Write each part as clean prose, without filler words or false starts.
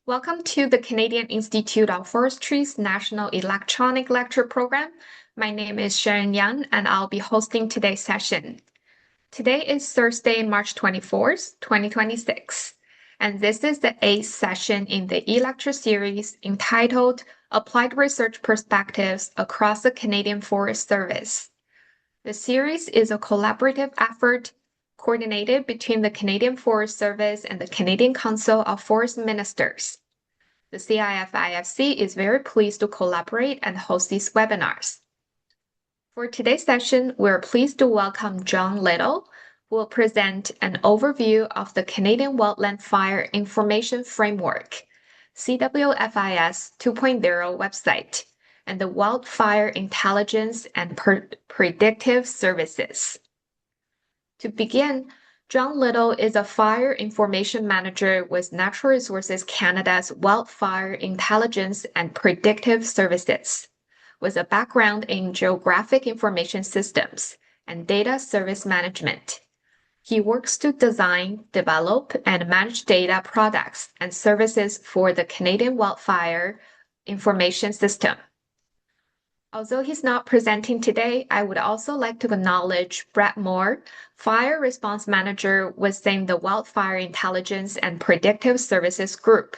Welcome to the Canadian Institute of Forestry's National Electronic Lecture Program. My name is Sharon Yang, and I'll be hosting today's session. Today is Thursday, March 24th, 2026, and this is the 8th session in the e-lecture series entitled Applied Research Perspectives Across the Canadian Forest Service. The series is a collaborative effort coordinated between the Canadian Forest Service and the Canadian Council of Forest Ministers. The CIF-IFC is very pleased to collaborate and host these webinars. For today's session, we're pleased to welcome John Little, who will present an overview of the Canadian Wildland Fire Information Framework, CWFIS 2.0 website, and the Wildfire Intelligence and Predictive Services. To begin, John Little is a Fire Information Manager with Natural Resources Canada's Wildfire Intelligence and Predictive Services, with a background in Geographic Information Systems and Data Service Management. He works to design, develop, and manage data products and services for the Canadian Wildfire Information System. Although he's not presenting today, I would also like to acknowledge Brett Moore, Fire Response Manager within the Wildfire Intelligence and Predictive Services Group.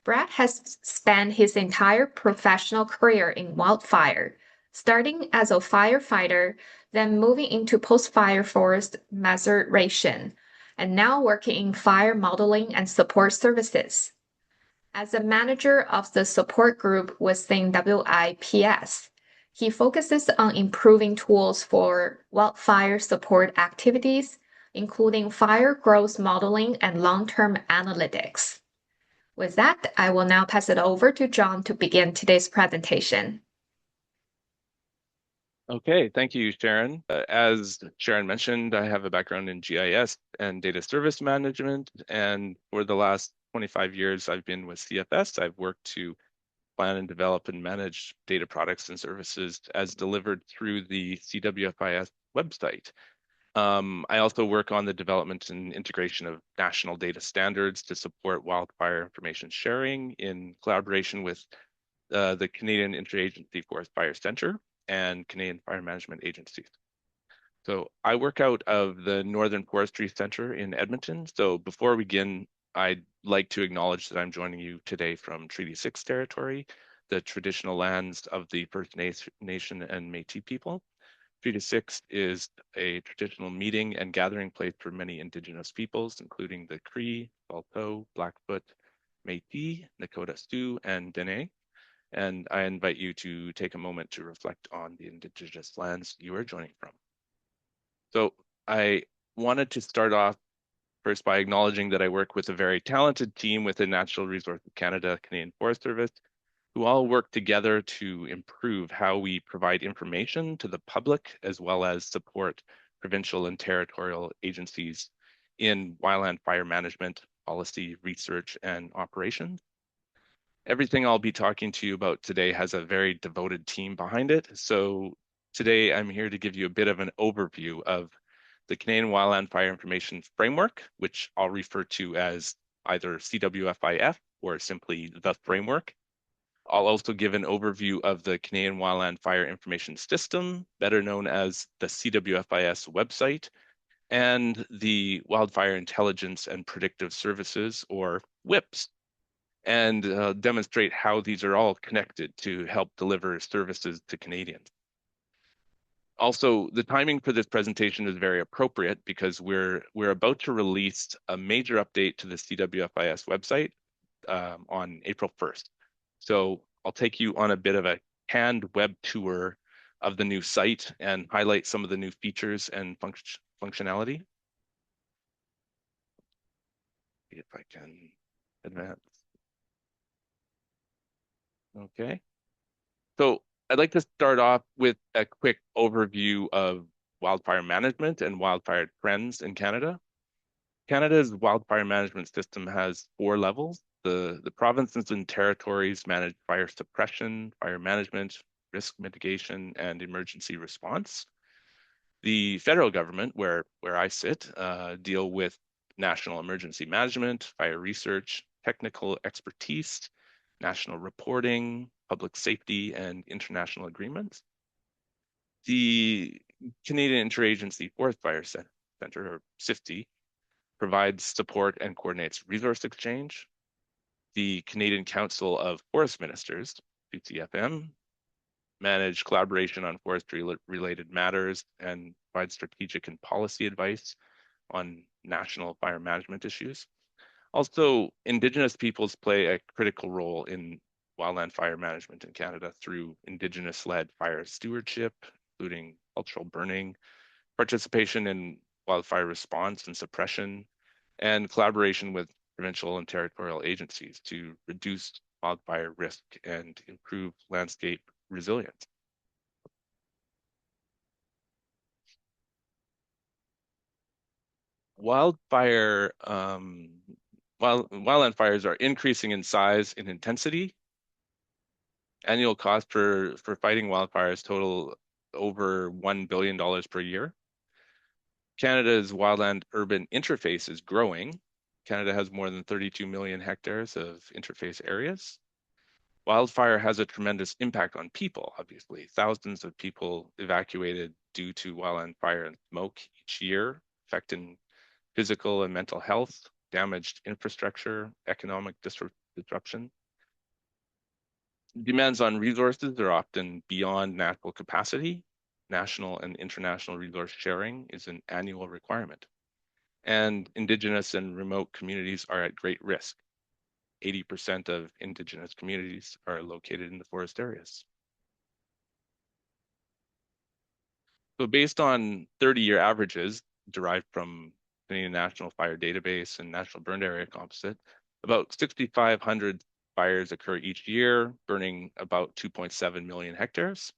Brett has spent his entire professional career in wildfire, starting as a firefighter, then moving into post-fire forest restoration, and now working in fire modeling and support services. As a manager of the support group within WIPS, he focuses on improving tools for wildfire support activities, including fire growth modeling and long-term analytics. With that, I will now pass it over to John to begin today's presentation. Okay, thank you, Sharon. As Sharon mentioned, I have a background in GIS and data service management, and for the last 25 years, I've been with CFS. I've worked to plan and develop and manage data products and services as delivered through the CWFIS website. I also work on the development and integration of national data standards to support wildfire information sharing in collaboration with the Canadian Interagency Forest Fire Center and Canadian Fire Management Agencies. So I work out of the Northern Forestry Center in Edmonton. So before we begin, I'd like to acknowledge that I'm joining you today from Treaty 6 territory, the traditional lands of the First Nation and Métis people. Treaty 6 is a traditional meeting and gathering place for many Indigenous peoples, including the Cree, Saulteaux, Blackfoot, Métis, Nakota Sioux, and Dene. And I invite you to take a moment to reflect on the Indigenous lands you are joining from. So I wanted to start off first by acknowledging that I work with a very talented team within Natural Resources Canada, Canadian Forest Service, who all work together to improve how we provide information to the public, as well as support provincial and territorial agencies in wildland fire management, policy, research, and operations. Everything I'll be talking to you about today has a very devoted team behind it. So today I'm here to give you a bit of an overview of the Canadian Wildland Fire Information Framework, which I'll refer to as either CWFIF or simply the framework. I'll also give an overview of the Canadian Wildland Fire Information System, better known as the CWFIS website, and the Wildfire Intelligence and Predictive Services, or WIPS, and demonstrate how these are all connected to help deliver services to Canadians. Also, the timing for this presentation is very appropriate because we're about to release a major update to the CWFIS website on April 1st. So I'll take you on a bit of a canned web tour of the new site and highlight some of the new features and functionality. See if I can advance. Okay. So I'd like to start off with a quick overview of wildfire management and wildfire trends in Canada. Canada's wildfire management system has 4 levels. The provinces and territories manage fire suppression, fire management, risk mitigation, and emergency response. The federal government, where I sit, deal with national emergency management, fire research, technical expertise, national reporting, public safety, and international agreements. The Canadian Interagency Forest Fire Center, or CIF-IFC, provides support and coordinates resource exchange. The Canadian Council of Forest Ministers, CCFM, manage collaboration on forestry-related matters and provide strategic and policy advice on national fire management issues. Also, Indigenous peoples play a critical role in wildland fire management in Canada through Indigenous-led fire stewardship, including cultural burning, participation in wildfire response and suppression, and collaboration with provincial and territorial agencies to reduce wildfire risk and improve landscape resilience. Wildland fires are increasing in size and intensity. Annual cost for fighting wildfires total over $1 billion per year. Canada's wildland urban interface is growing. Canada has more than 32 million hectares of interface areas. Wildfire has a tremendous impact on people, obviously. Thousands of people evacuated due to wildland fire and smoke each year, affecting physical and mental health, damaged infrastructure, economic disruption. Demands on resources are often beyond natural capacity. National and international resource sharing is an annual requirement. And Indigenous and remote communities are at great risk. 80% of Indigenous communities are located in the forest areas. So based on 30-year averages derived from Canadian National Fire Database and National Burned Area Composite, about 6,500 fires occur each year, burning about 2.7 million hectares.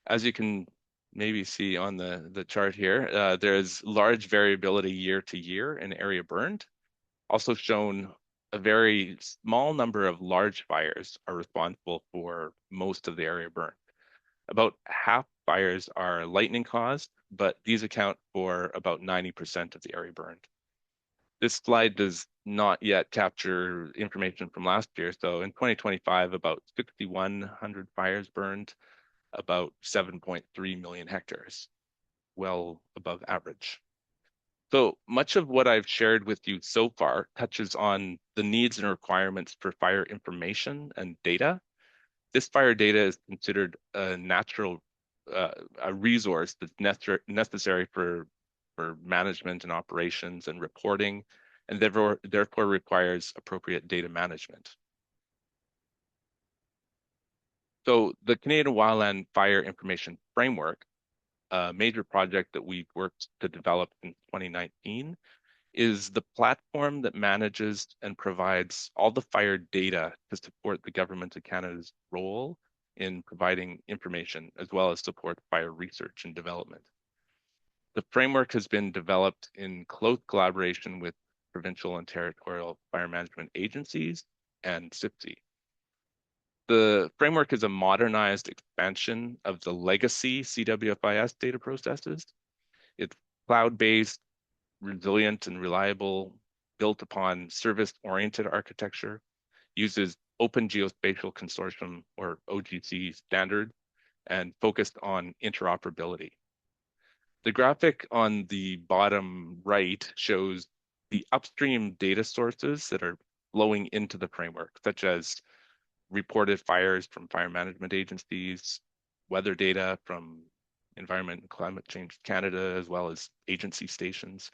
As you can maybe see on the chart here, there's large variability year to year in area burned. Also shown, a very small number of large fires are responsible for most of the area burned. About half fires are lightning caused, but these account for about 90% of the area burned. This slide does not yet capture information from last year. So in 2025, about 6,100 fires burned, about 7.3 million hectares, well above average. So much of what I've shared with you so far touches on the needs and requirements for fire information and data. This fire data is considered a natural a resource that's necessary for management and operations and reporting, and therefore requires appropriate data management. So the Canadian Wildland Fire Information Framework, a major project that we've worked to develop in 2019, is the platform that manages and provides all the fire data to support the Government of Canada's role in providing information, as well as support fire research and development. The framework has been developed in close collaboration with provincial and territorial fire management agencies and CIF-IFC. The framework is a modernized expansion of the legacy CWFIS data processes. It's cloud-based, resilient and reliable, built upon service-oriented architecture, uses Open Geospatial Consortium or OGC standard, and focused on interoperability. The graphic on the bottom right shows the upstream data sources that are flowing into the framework, such as reported fires from fire management agencies, weather data from Environment and Climate Change Canada, as well as agency stations,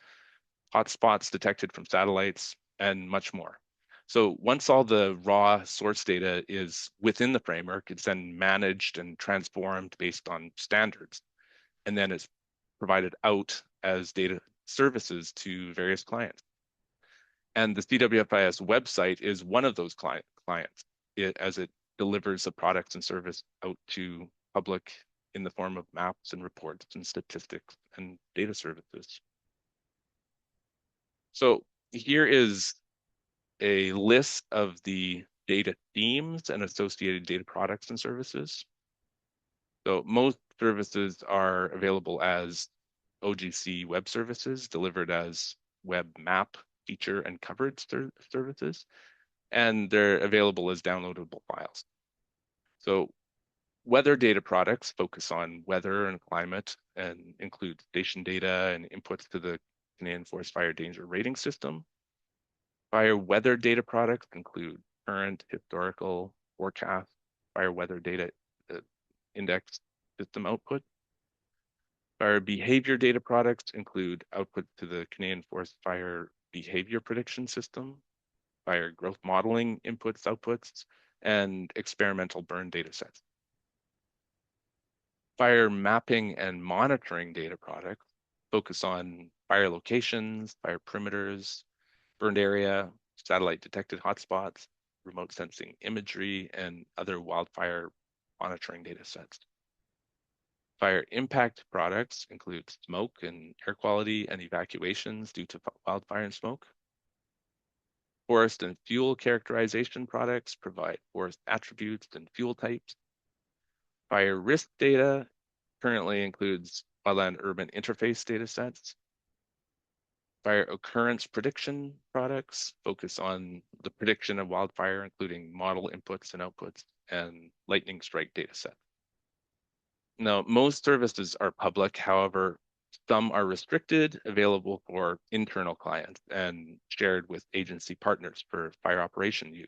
hotspots detected from satellites, and much more. So once all the raw source data is within the framework, it's then managed and transformed based on standards, and then it's provided out as data services to various clients. And the CWFIS website is one of those clients, as it delivers the products and service out to public in the form of maps and reports and statistics and data services. So here is a list of the data themes and associated data products and services. So most services are available as OGC web services, delivered as web map, feature, and coverage services. and they're available as downloadable files. So weather data products focus on weather and climate and include station data and inputs to the Canadian Forest Fire Danger Rating System. Fire weather data products include current, historical, forecast, fire weather data index system output. Fire behavior data products include output to the Canadian Forest Fire Behavior Prediction System, fire growth modeling inputs, outputs, and experimental burn data sets. Fire mapping and monitoring data products focus on fire locations, fire perimeters, burned area, satellite detected hotspots, remote sensing imagery, and other wildfire monitoring data sets. Fire impact products include smoke and air quality and evacuations due to wildfire and smoke. Forest and fuel characterization products provide forest attributes and fuel types. Fire risk data currently includes wildland urban interface data sets. Fire occurrence prediction products focus on the prediction of wildfire, including model inputs and outputs and lightning strike data set. Now, most services are public. However, some are restricted, available for internal clients and shared with agency partners for fire operation use.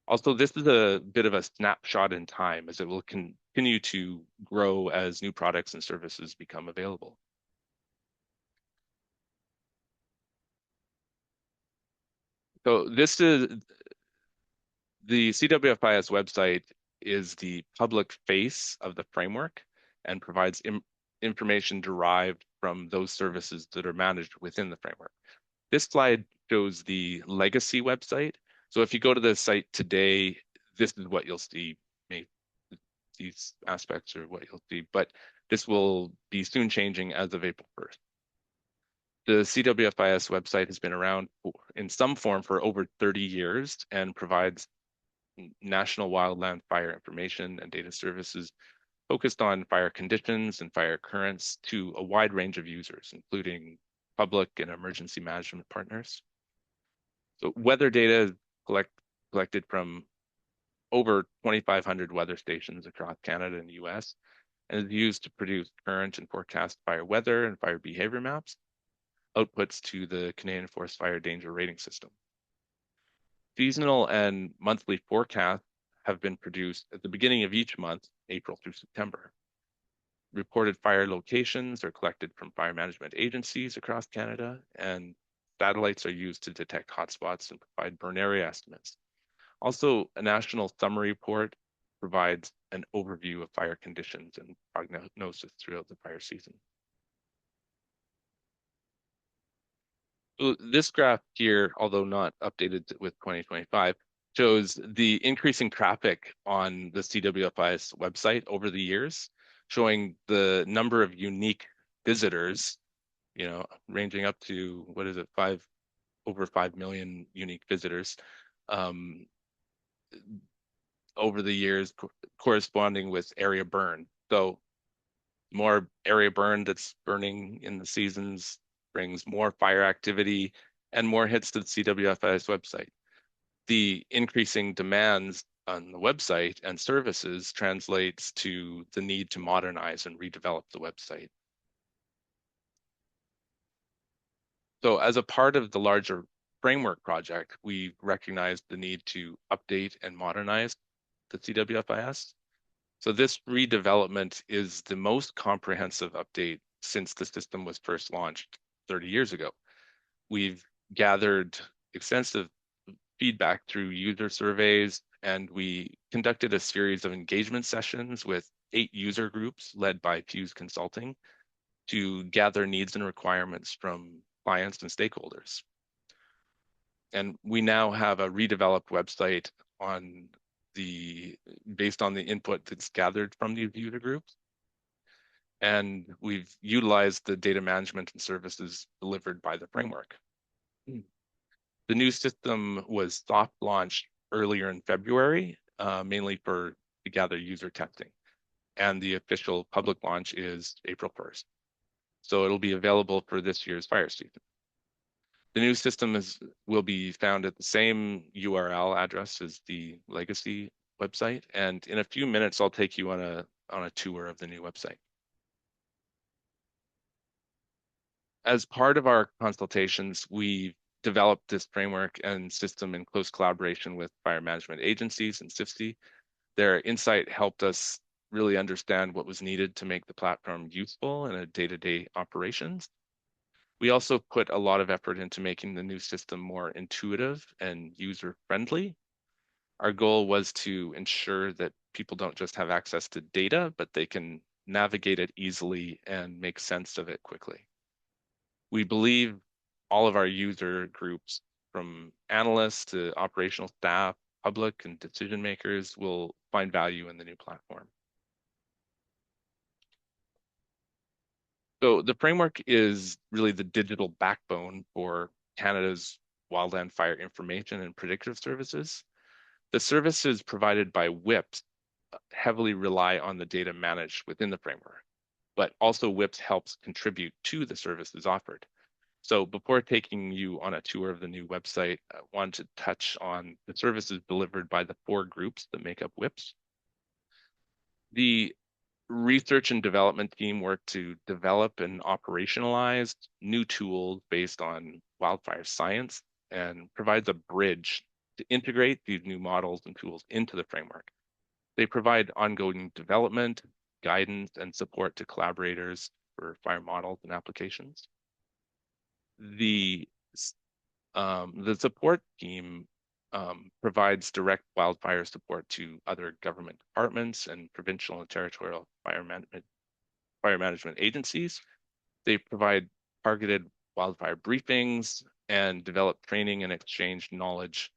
Also, this is a bit of a snapshot in time as it will continue to grow as new products and services become available. So this is the CWFIS website is the public face of the framework and provides information derived from those services that are managed within the framework. This slide shows the legacy website. So if you go to the site today, this is what you'll see. These aspects are what you'll see, but this will be soon changing as of April 1st. The CWFIS website has been around in some form for over 30 years and provides national wildland fire information and data services focused on fire conditions and fire occurrence to a wide range of users, including public and emergency management partners. So weather data is collected from over 2,500 weather stations across Canada and the US, and is used to produce current and forecast fire weather and fire behavior maps, outputs to the Canadian Forest Fire Danger Rating System. Seasonal and monthly forecasts have been produced at the beginning of each month, April through September. Reported fire locations are collected from fire management agencies across Canada, and satellites are used to detect hotspots and provide burn area estimates. Also, a national summary report provides an overview of fire conditions and prognosis throughout the fire season. So this graph here, although not updated with 2025, shows the increasing traffic on the CWFIS website over the years, showing the number of unique visitors, ranging up to, what is it, over 5 million unique visitors over the years, corresponding with area burn. So more area burn that's burning in the seasons brings more fire activity and more hits to the CWFIS website. The increasing demands on the website and services translates to the need to modernize and redevelop the website. So as a part of the larger framework project, we recognized the need to update and modernize the CWFIS. So this redevelopment is the most comprehensive update since the system was first launched 30 years ago. We've gathered extensive feedback through user surveys, and we conducted a series of engagement sessions with 8 user groups led by Fuse Consulting to gather needs and requirements from clients and stakeholders. And we now have a redeveloped website based on the input that's gathered from these user groups. And we've utilized the data management and services delivered by the framework. The new system was soft launched earlier in February, mainly to gather user testing. And the official public launch is April 1st. So it'll be available for this year's fire season. The new system will be found at the same URL address as the legacy website, and in a few minutes I'll take you on a tour of the new website. As part of our consultations, we developed this framework and system in close collaboration with fire management agencies and CIF-IFC. Their insight helped us really understand what was needed to make the platform useful in a day-to-day operations. We also put a lot of effort into making the new system more intuitive and user-friendly. Our goal was to ensure that people don't just have access to data, but they can navigate it easily and make sense of it quickly. We believe all of our user groups, from analysts to operational staff, public and decision makers, will find value in the new platform. So the framework is really the digital backbone for Canada's wildland fire information and predictive services. The services provided by WIPS heavily rely on the data managed within the framework, but also WIPS helps contribute to the services offered. So before taking you on a tour of the new website, I want to touch on the services delivered by the 4 groups that make up WIPS. The research and development team worked to develop and operationalize new tools based on wildfire science and provides a bridge to integrate these new models and tools into the framework. They provide ongoing development, guidance, and support to collaborators for fire models and applications. The support team provides direct wildfire support to other government departments and provincial and territorial fire management agencies. They provide targeted wildfire briefings and develop training and exchange knowledge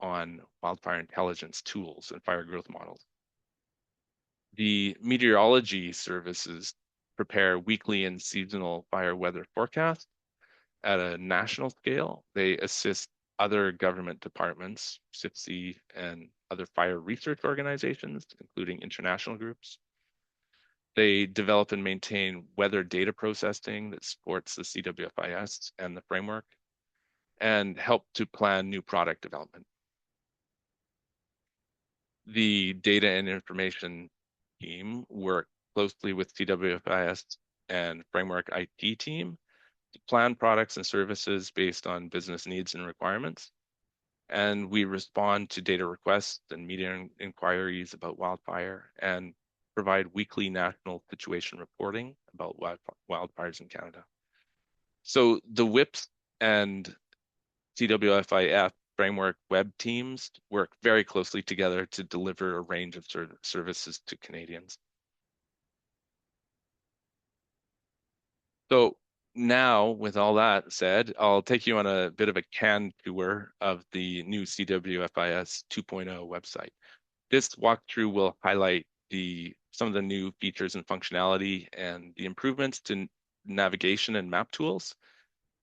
on wildfire intelligence tools and fire growth models. The meteorology services prepare weekly and seasonal fire weather forecasts at a national scale. They assist other government departments, CIF-IFC, and other fire research organizations, including international groups. They develop and maintain weather data processing that supports the CWFIS and the framework, and help to plan new product development. The data and information team work closely with CWFIS and framework IT team to plan products and services based on business needs and requirements. And we respond to data requests and media inquiries about wildfire and provide weekly national situation reporting about wildfires in Canada. So the WIPS and CWFIS framework web teams work very closely together to deliver a range of services to Canadians. So now, with all that said, I'll take you on a bit of a canned tour of the new CWFIS 2.0 website. This walkthrough will highlight some of the new features and functionality and the improvements to navigation and map tools,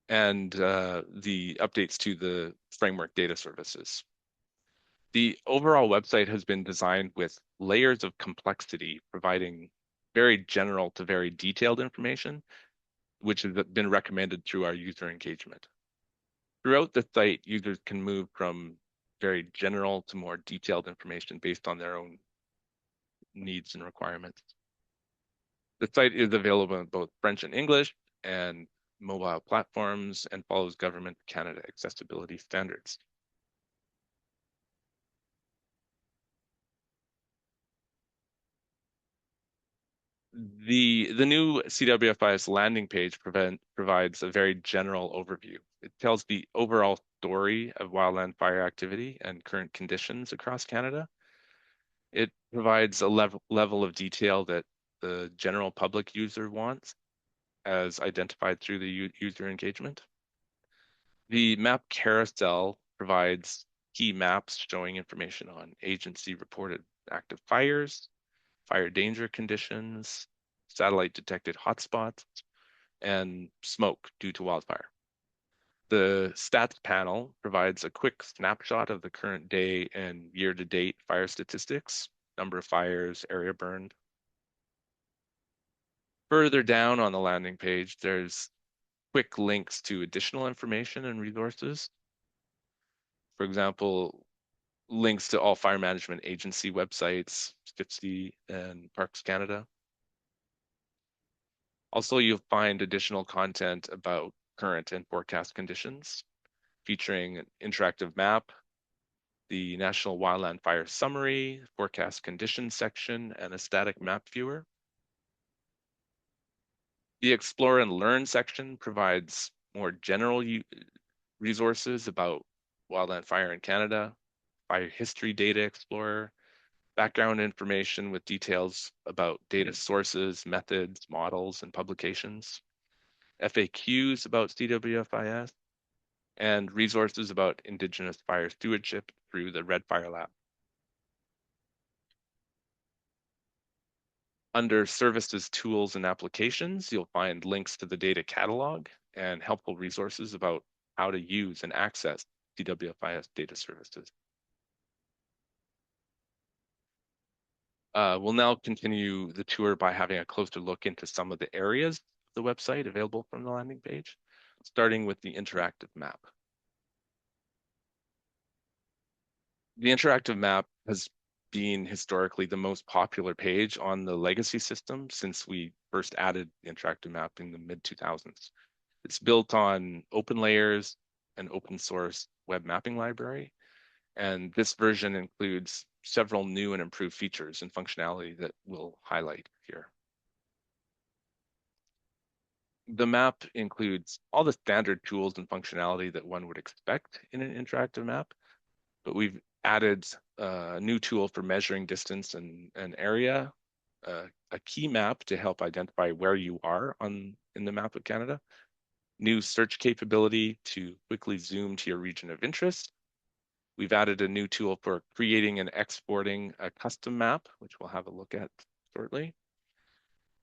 and the updates to the framework data services. The overall website has been designed with layers of complexity, providing very general to very detailed information, which has been recommended through our user engagement. Throughout the site, users can move from very general to more detailed information based on their own needs and requirements. The site is available in both French and English and mobile platforms and follows Government Canada accessibility standards. The new CWFIS landing page provides a very general overview. It tells the overall story of wildland fire activity and current conditions across Canada. It provides a level of detail that the general public user wants, as identified through the user engagement. The map carousel provides key maps showing information on agency reported active fires, fire danger conditions, satellite detected hotspots, and smoke due to wildfire. The stats panel provides a quick snapshot of the current day and year-to-date fire statistics, number of fires, area burned. Further down on the landing page, there's quick links to additional information and resources. For example, links to all fire management agency websites, CIF-IFC and Parks Canada. Also, you'll find additional content about current and forecast conditions, featuring an interactive map, the National Wildland Fire Summary, forecast conditions section, and a static map viewer. The Explore and Learn section provides more general resources about wildland fire in Canada, fire history data explorer, background information with details about data sources, methods, models, and publications, FAQs about CWFIS, and resources about Indigenous fire stewardship through the Red Fire Lab. Under Services, Tools, and Applications, you'll find links to the data catalog and helpful resources about how to use and access CWFIS data services. We'll now continue the tour by having a closer look into some of the areas of the website available from the landing page, starting with the interactive map. The interactive map has been historically the most popular page on the legacy system since we first added the interactive map in the mid-2000s. It's built on OpenLayers, an open source web mapping library, and this version includes several new and improved features and functionality that we'll highlight here. The map includes all the standard tools and functionality that one would expect in an interactive map, but we've added a new tool for measuring distance and area, a key map to help identify where you are in the map of Canada, new search capability to quickly zoom to your region of interest. We've added a new tool for creating and exporting a custom map, which we'll have a look at shortly.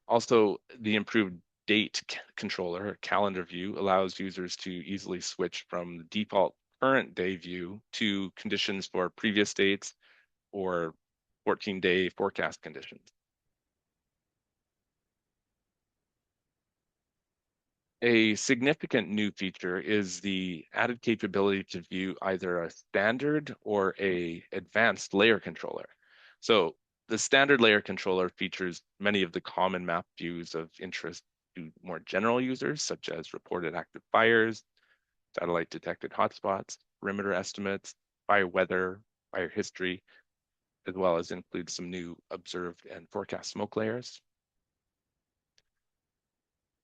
Also, the improved date controller, or calendar view, allows users to easily switch from the default current day view to conditions for previous dates or 14-day forecast conditions. A significant new feature is the added capability to view either a standard or a advanced layer controller. So the standard layer controller features many of the common map views of interest to more general users, such as reported active fires, satellite detected hotspots, perimeter estimates, fire weather, fire history, as well as includes some new observed and forecast smoke layers.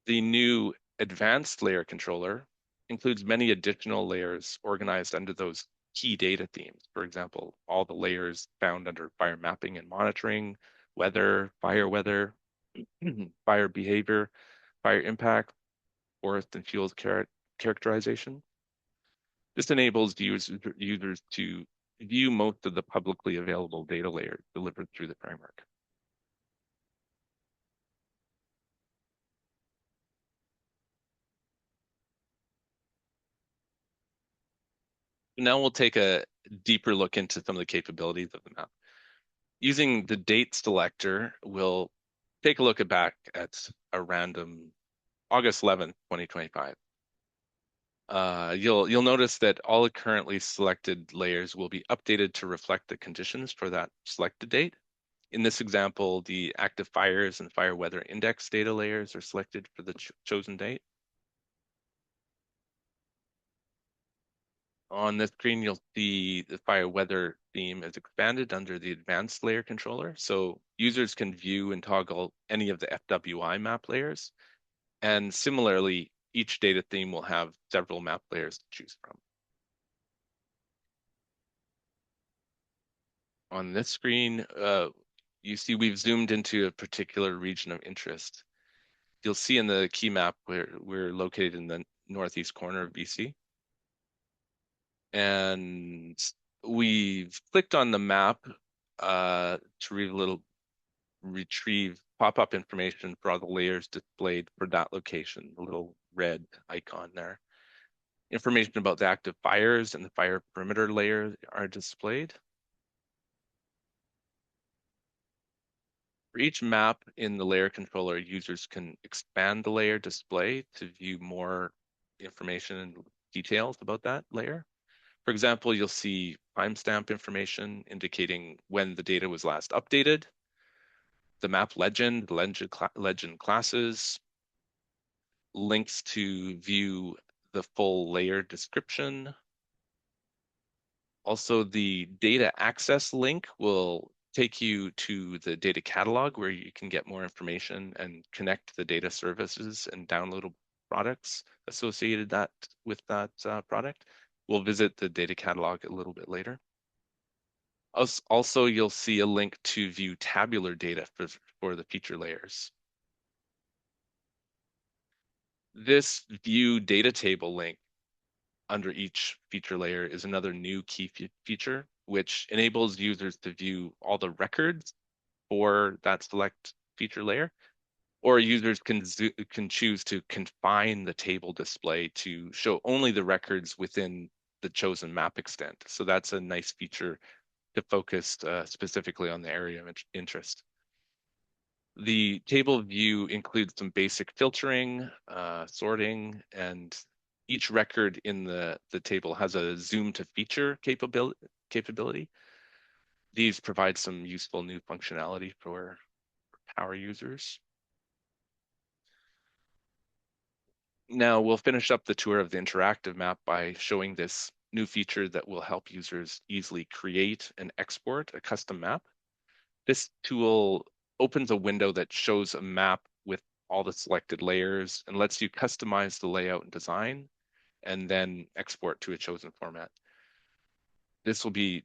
The new advanced layer controller includes many additional layers organized under those key data themes. For example, all the layers found under fire mapping and monitoring, weather, fire behavior, fire impact, forest and fuels characterization. This enables users to view most of the publicly available data layers delivered through the framework. Now we'll take a deeper look into some of the capabilities of the map. Using the date selector, we'll take a look back at a random August 11th, 2025. You'll notice that all the currently selected layers will be updated to reflect the conditions for that selected date. In this example, the active fires and fire weather index data layers are selected for the chosen date. On this screen, you'll see the fire weather theme is expanded under the advanced layer controller. So users can view and toggle any of the FWI map layers. And similarly, each data theme will have several map layers to choose from. On this screen, you see we've zoomed into a particular region of interest. You'll see in the key map where we're located in the northeast corner of BC. And we've clicked on the map to retrieve pop-up information for all the layers displayed for that location, the little red icon there. Information about the active fires and the fire perimeter layer are displayed. For each map in the layer controller, users can expand the layer display to view more information and details about that layer. For example, you'll see timestamp information indicating when the data was last updated, the map legend, legend classes, links to view the full layer description. Also, the data access link will take you to the data catalog where you can get more information and connect the data services and downloadable products associated with that product. We'll visit the data catalog a little bit later. Also, you'll see a link to view tabular data for the feature layers. This view data table link under each feature layer is another new key feature, which enables users to view all the records for that select feature layer, or users can choose to confine the table display to show only the records within the chosen map extent. So that's a nice feature to focus specifically on the area of interest. The table view includes some basic filtering, sorting, and each record in the table has a zoom to feature capability. These provide some useful new functionality for power users. Now we'll finish up the tour of the interactive map by showing this new feature that will help users easily create and export a custom map. This tool opens a window that shows a map with all the selected layers and lets you customize the layout and design and then export to a chosen format. This will be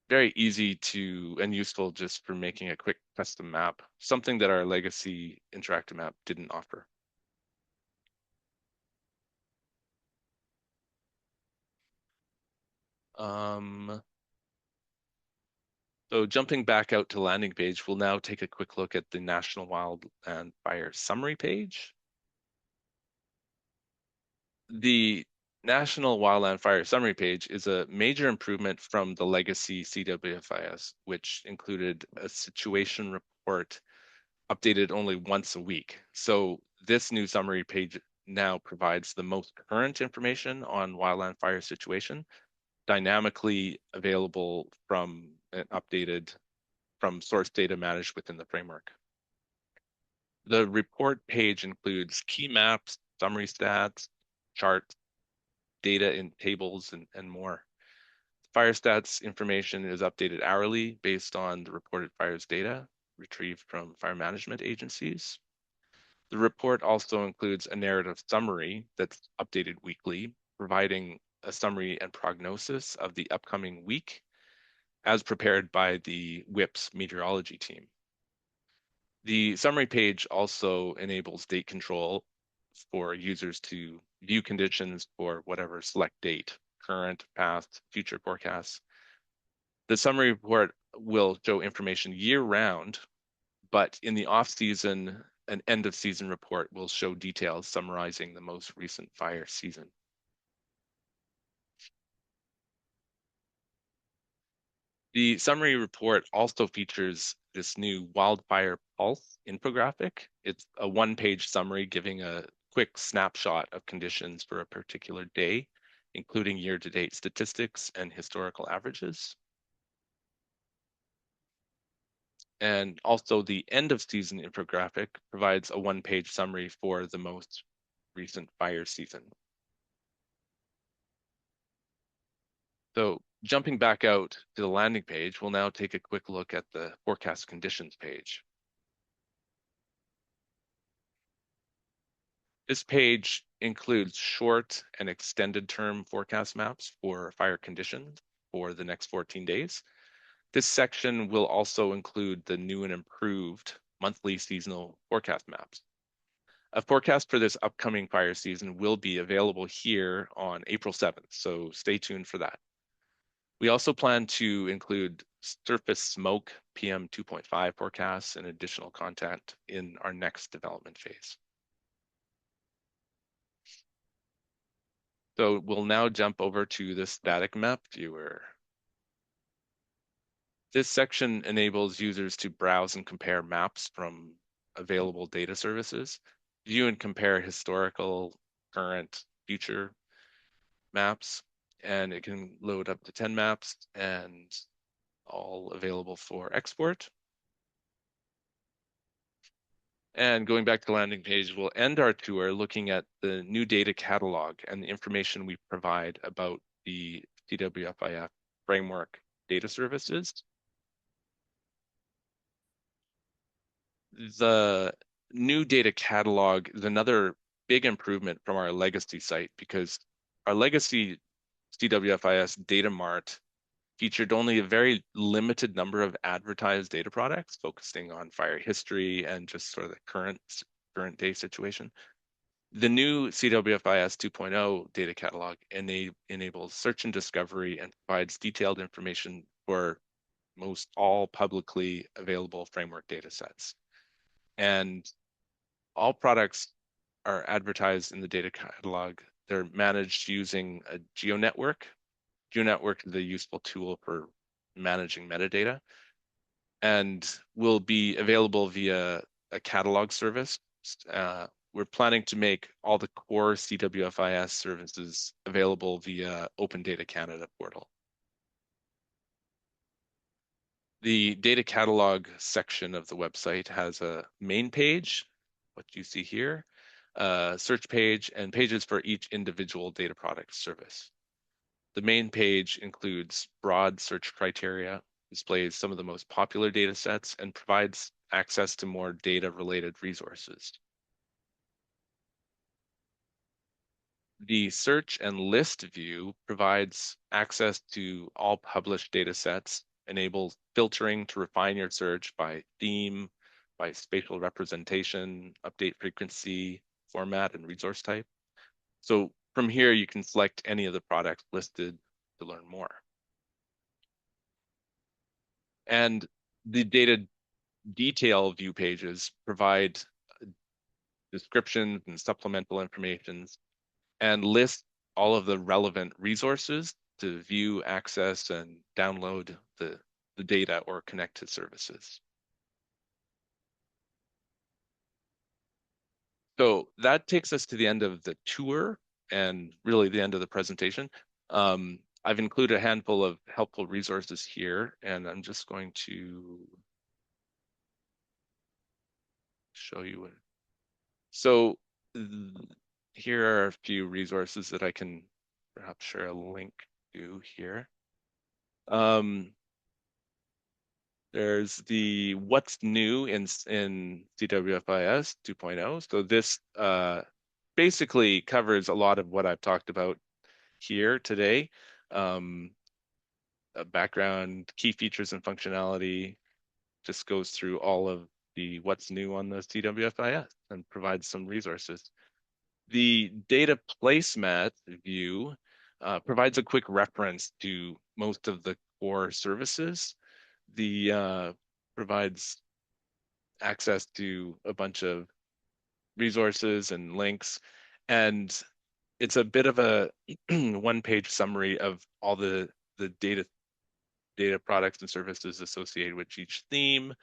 very easy to and useful just for making a quick custom map, something that our legacy interactive map didn't offer. So jumping back out to landing page, we'll now take a quick look at the National Wildland Fire Summary page. The National Wildland Fire Summary page is a major improvement from the legacy CWFIS, which included a situation report updated only once a week. So this new summary page now provides the most current information on wildland fire situation, dynamically available from and updated from source data managed within the framework. The report page includes key maps, summary stats, charts, data in tables, and more. Fire stats information is updated hourly based on the reported fires data retrieved from fire management agencies. The report also includes a narrative summary that's updated weekly, providing a summary and prognosis of the upcoming week as prepared by the WIPS meteorology team. The summary page also enables date control for users to view conditions for whatever select date, current, past, future forecasts. The summary report will show information year round, but in the off season, an end of season report will show details summarizing the most recent fire season. The summary report also features this new wildfire pulse infographic. It's a one-page summary giving a quick snapshot of conditions for a particular day, including year-to-date statistics and historical averages. And also the end of season infographic provides a one-page summary for the most recent fire season. So jumping back out to the landing page, we'll now take a quick look at the forecast conditions page. This page includes short and extended term forecast maps for fire conditions for the next 14 days. This section will also include the new and improved monthly seasonal forecast maps. A forecast for this upcoming fire season will be available here on April 7th, so stay tuned for that. We also plan to include surface smoke PM 2.5 forecasts and additional content in our next development phase. So we'll now jump over to the static map viewer. This section enables users to browse and compare maps from available data services, view and compare historical, current, future maps, and it can load up to 10 maps and all available for export. And going back to the landing page, we'll end our tour looking at the new data catalog and the information we provide about the CWFIS framework data services. The new data catalog is another big improvement from our legacy site because our legacy CWFIS data mart featured only a very limited number of advertised data products, focusing on fire history and just sort of the current day situation. The new CWFIS 2.0 data catalog enables search and discovery and provides detailed information for most all publicly available framework data sets. And all products are advertised in the data catalog. They're managed using a GeoNetwork. GeoNetwork is a useful tool for managing metadata and will be available via a catalog service. We're planning to make all the core CWFIS services available via Open Data Canada portal. The data catalog section of the website has a main page, what you see here, a search page, and pages for each individual data product service. The main page includes broad search criteria, displays some of the most popular data sets, and provides access to more data-related resources. The search and list view provides access to all published data sets, enables filtering to refine your search by theme, by spatial representation, update frequency, format, and resource type. So from here, you can select any of the products listed to learn more. And the data detail view pages provide descriptions and supplemental information and list all of the relevant resources to view, access, and download the data or connect to services. So that takes us to the end of the tour and really the end of the presentation. I've included a handful of helpful resources here, and I'm just going to show you what. So here are a few resources that I can perhaps share a link to here. There's the what's new in CWFIS 2.0. So this basically covers a lot of what I've talked about here today. Background, key features and functionality, just goes through all of the what's new on the CWFIS and provides some resources. The data placemat view provides a quick reference to most of the core services. The provides access to a bunch of resources and links, and it's a bit of a one-page summary of all the data products and services associated with each theme.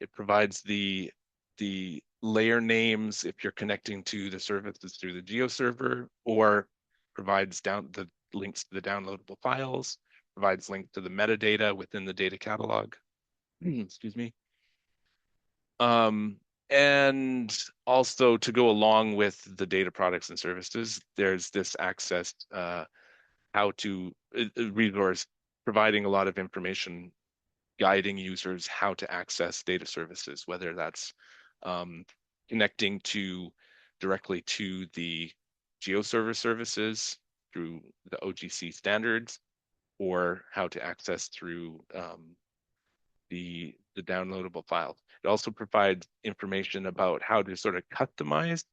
It provides the layer names if you're connecting to the services through the geo server, or provides the links to the downloadable files, provides links to the metadata within the data catalog. Excuse me. And also to go along with the data products and services, there's this access how to resource providing a lot of information guiding users how to access data services, whether that's connecting directly to the GeoServer services through the OGC standards, or how to access through the downloadable files. It also provides information about how to sort of customize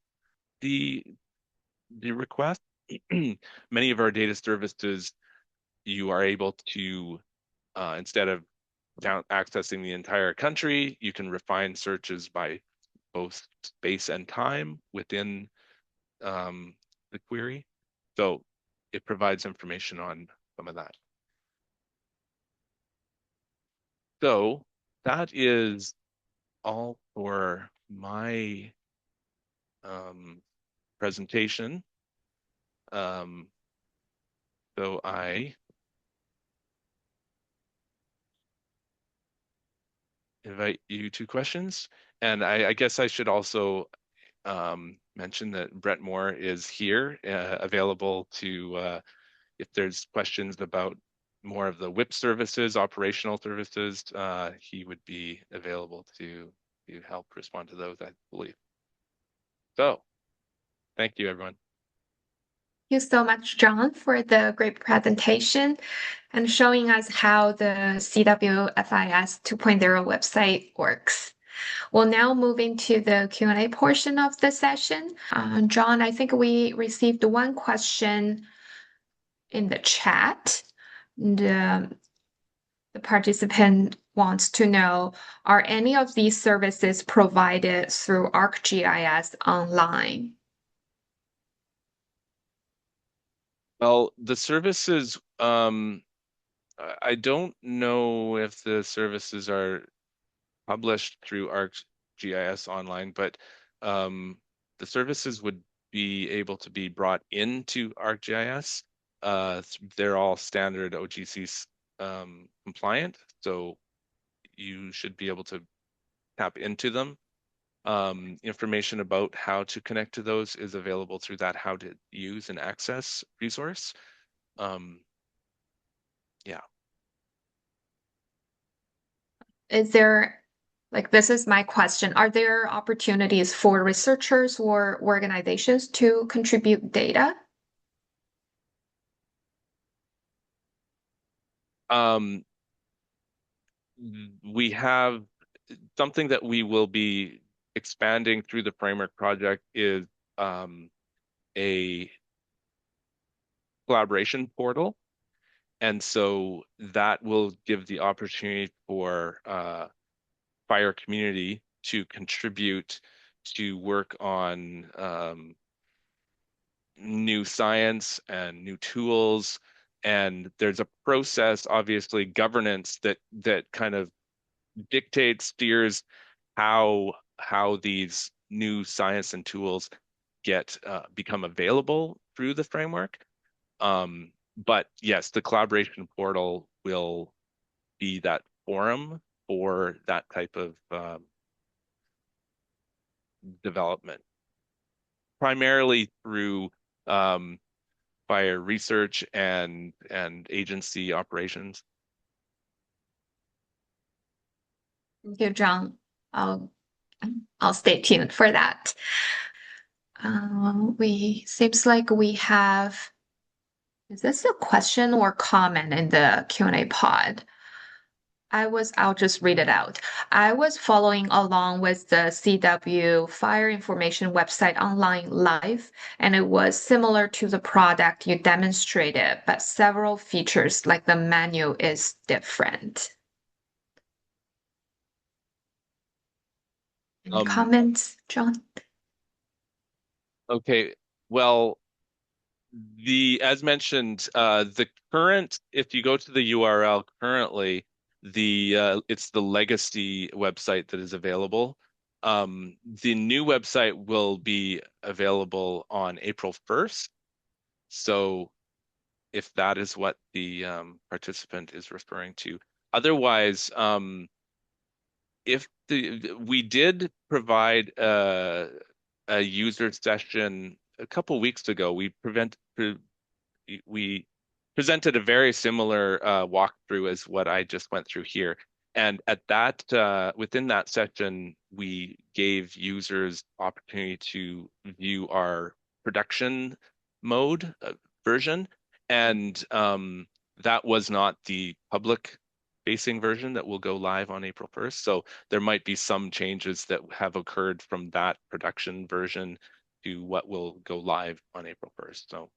the request. Many of our data services, you are able to, instead of accessing the entire country, you can refine searches by both space and time within the query. So it provides information on some of that. So that is all for my presentation. So I invite you to questions. And I guess I should also mention that Brett Moore is here, available to, if there's questions about more of the WIPS services, operational services, he would be available to help respond to those, I believe. So, thank you, everyone. Thank you so much, John, for the great presentation and showing us how the CWFIS 2.0 website works. We'll now move into the Q&A portion of the session. John, I think we received one question in the chat. The participant wants to know, are any of these services provided through ArcGIS Online? Well, the services, I don't know if the services are published through ArcGIS Online, but the services would be able to be brought into ArcGIS. They're all standard OGC compliant, so you should be able to tap into them. Information about how to connect to those is available through that how to use and access resource. Yeah. Is there, like, this is my question, are there opportunities for researchers or organizations to contribute data? We have something that we will be expanding through the framework project is a collaboration portal. And so that will give the opportunity for fire community to contribute to work on new science and new tools. And there's a process, obviously, governance that kind of dictates, steers how these new science and tools get become available through the framework. But yes, the collaboration portal will be that forum for that type of development, primarily through fire research and agency operations. Thank you, John. I'll stay tuned for that. Seems like we have. Is this a question or comment in the Q&A pod? I'll just read it out. I was following along with the CW Fire Information website online live, and it was similar to the product you demonstrated, but several features like the menu is different. Any comments, John? Okay, well, as mentioned, the current, if you go to the URL currently, it's the legacy website that is available. The new website will be available on April 1st. So if that is what the participant is referring to. Otherwise, we did provide a user session a couple weeks ago. We presented a very similar walkthrough as what I just went through here. And at that, within that session, we gave users opportunity to view our production mode version. And that was not the public facing version that will go live on April 1st. So there might be some changes that have occurred from that production version to what will go live on April 1st. So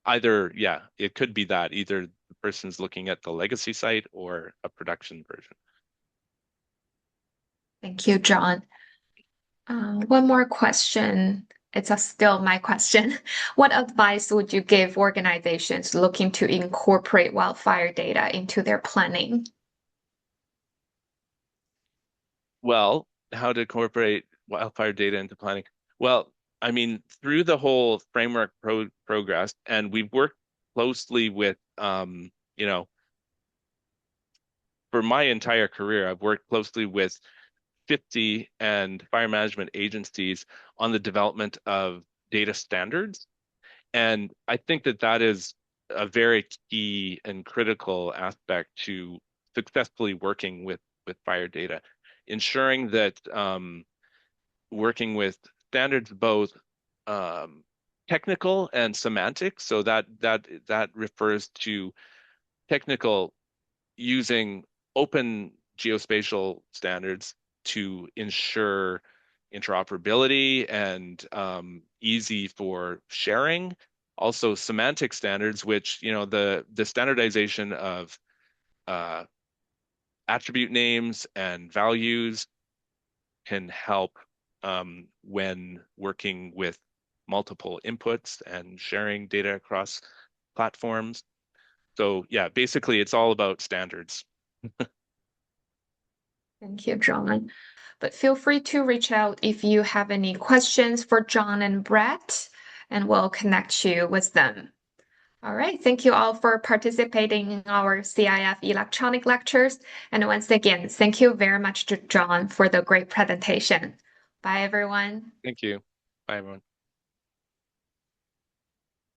either, yeah, it could be that either the person's looking at the legacy site or a production version. Thank you, John. One more question. It's still my question. What advice would you give organizations looking to incorporate wildfire data into their planning? Well, how to incorporate wildfire data into planning. Well, I mean, through the whole framework progress, and we've worked closely with, you know, for my entire career, I've worked closely with 50 and fire management agencies on the development of data standards. And I think that that is a very key and critical aspect to successfully working with fire data, ensuring that working with standards both technical and semantic. So that refers to technical using open geospatial standards to ensure interoperability and easy for sharing. Also semantic standards, which, the standardization of uh, attribute names and values can help when working with multiple inputs and sharing data across platforms. So yeah, basically it's all about standards. Thank you, John. But feel free to reach out if you have any questions for John and Brett, and we'll connect you with them. All right, thank you all for participating in our CIF electronic lectures. And once again, thank you very much to John for the great presentation. Bye, everyone. Thank you. Bye, everyone.